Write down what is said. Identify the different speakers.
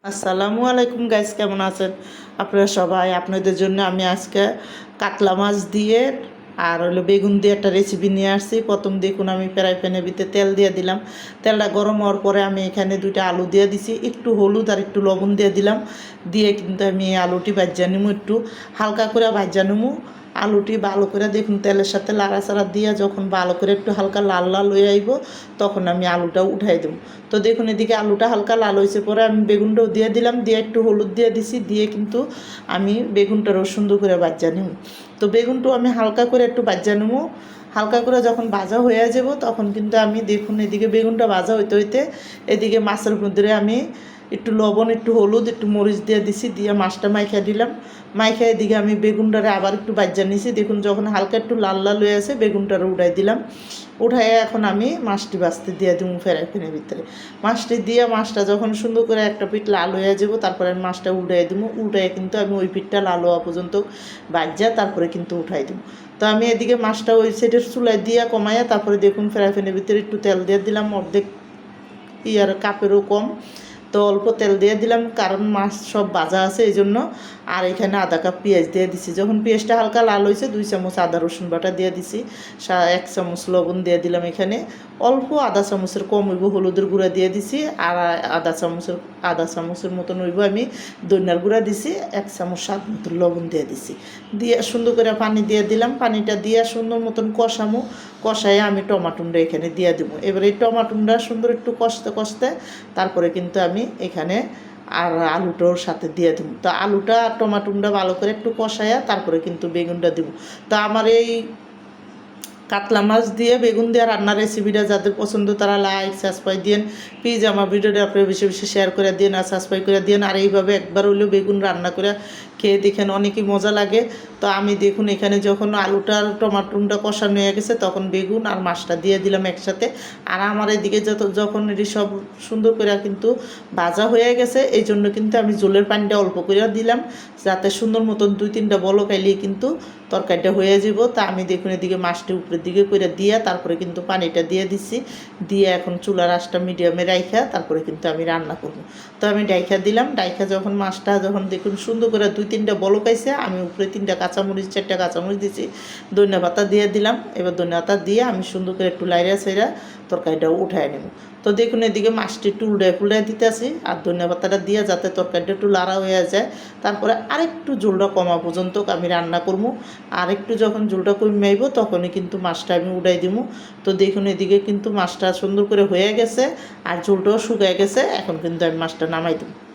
Speaker 1: আসসালামু আলাইকুম গাইস, কেমন আছেন আপনারা সবাই? আপনাদের জন্য আমি আজকে কাতলা মাছ দিয়ে আর হলো বেগুন দিয়ে একটা রেসিপি নিয়ে আসছি। প্রথম দেখুন আমি ফ্রাই প্যানের ভিতরে তেল দিয়ে দিলাম। তেলটা গরম হওয়ার পরে আমি এখানে দুইটা আলু দিয়ে দিছি, একটু হলুদ আর একটু লবণ দিয়ে দিলাম। দিয়ে কিন্তু আমি এই আলুটি ভাজা নিমু, একটু হালকা করে ভাজা নিমু। আলুটি ভালো করে দেখুন তেলের সাথে লাড়াচাড়া দিয়ে যখন ভালো করে একটু হালকা লাল লাল হয়ে আইব তখন আমি আলুটা উঠাই দেবো। তো দেখুন এদিকে আলুটা হালকা লাল হয়েছে পরে আমি বেগুনটাও দিয়ে দিলাম, দিয়ে একটু হলুদ দিয়ে দিছি, দিয়ে কিন্তু আমি বেগুনটারও সুন্দর করে ভাজা নেব। তো বেগুনটাও আমি হালকা করে একটু ভাজা নেব। হালকা করে যখন ভাজা হয়ে যাব তখন কিন্তু আমি দেখুন এদিকে বেগুনটা ভাজা হইতে হইতে এদিকে মাছের মধ্যে আমি একটু লবণ, একটু হলুদ, একটু মরিচ দিয়ে দিছি, দিয়ে মাছটা মাইখা দিলাম। মাইখা এদিকে আমি বেগুনটারে আবার একটু ভাজা নিছি। দেখুন যখন হালকা একটু লাল লাল হয়ে আছে বেগুনটারে উঠাই দিলাম। উঠাই এখন আমি মাছটি বাছতে দিয়ে দিব ফ্রাই প্যানের ভিতরে। মাছটি দিয়ে মাছটা যখন সুন্দর করে একটা পিঠ লাল হয়ে যাব তারপরে আমি মাছটা উঠাই দিব। উঠাই কিন্তু আমি ওই পিঠটা লাল হওয়া পর্যন্ত ভাজা তারপরে কিন্তু উঠাই দিব। তো আমি এদিকে মাছটা ওই সাইডের চুলায় দিয়া কমাইয়া তারপরে দেখুন ফ্রাই প্যানের ভিতরে একটু তেল দিয়ে দিলাম, অর্ধেক ইয়ার কাপেরও কম। তো অল্প তেল দিয়ে দিলাম কারণ মাছ সব ভাজা আছে এই জন্য। আর এখানে আধা কাপ পেঁয়াজ দিয়ে দিছি। যখন পেঁয়াজটা হালকা লাল হয়েছে 2 চামচ আদা রসুন বাটা দিয়ে দিছি, 1 চামচ লবণ দিয়ে দিলাম। এখানে অল্প আধা চামচের কম হইব হলুদের গুঁড়া দিয়ে দিছি, আর আধা চামচের মতন হইব আমি ধনিয়ার গুঁড়া দিছি, 1 চামচ স্বাদ মতন লবণ দিয়ে দিছি। দিয়ে সুন্দর করে পানি দিয়ে দিলাম। পানিটা দিয়ে সুন্দর মতন কষামো। কষায় আমি টমাটোটা এখানে দিয়ে দেবো। এবার এই টমাটোটা সুন্দর একটু কষতে কষতে তারপরে কিন্তু আমি এখানে আর আলুটার সাথে দিয়ে দেবো। তো আলুটা আর টমাটোটা ভালো করে একটু কষায়া তারপরে কিন্তু বেগুনটা দেবো। তো আমার এই কাতলা মাছ দিয়ে বেগুন দিয়ে রান্নার রেসিপিটা যাদের পছন্দ তারা লাইক সাবস্ক্রাইব দিন। প্লিজ আমার ভিডিওটা আপনারা বেশি বেশি শেয়ার করে দিন আর সাবস্ক্রাইব করে দিন। আর এইভাবে একবার হলেও বেগুন রান্না করে খেয়ে দেখেন, অনেকই মজা লাগে। তো আমি দেখুন এখানে যখন আলুটা আর টমাটোটা কষানো হয়ে গেছে তখন বেগুন আর মাছটা দিয়ে দিলাম একসাথে। আর আমার এদিকে যখন এটি সব সুন্দর করে কিন্তু ভাজা হয়ে গেছে এই জন্য কিন্তু আমি জলের পানিটা অল্প করে দিলাম যাতে সুন্দর মতন 2-3টা বলক আইলেই কিন্তু তরকারিটা হয়ে যাব। তা আমি দেখুন এদিকে মাছটি উপরের দিকে করে দিয়ে তারপরে কিন্তু পানিটা দিয়ে দিছি। দিয়ে এখন চুলার আঁচটা মিডিয়ামে রাইখা তারপরে কিন্তু আমি রান্না করব। তো আমি ডাইখা দিলাম। ডাইখা যখন মাছটা যখন দেখুন সুন্দর করে 2-3টা বলক আইছে আমি উপরে 3টা কাঁচামরিচ 4টা কাঁচামরিচ দিছি, ধনিয়া পাতা দিয়ে দিলাম। এবার ধনিয়া পাতা দিয়ে আমি সুন্দর করে একটু লাইরা সাইরা তরকারিটাও উঠায় নেব। তো দেখুন এদিকে মাছটি একটু উল্টায় দিতে আসি আর ধনিয়া পাতাটা দিয়ে যাতে তরকারিটা একটু লাড়া হয়ে যায়। তারপরে আরেকটু ঝোলটা কমা পর্যন্ত আমি রান্না করবো। আর একটু যখন ঝোলটা কমে আইব তখনই কিন্তু মাছটা আমি উঠাই দিব। তো দেখুন এদিকে কিন্তু মাছটা সুন্দর করে হয়ে গেছে আর ঝোলটাও শুকিয়ে গেছে। এখন কিন্তু আমি মাছটা নামাই দেবো।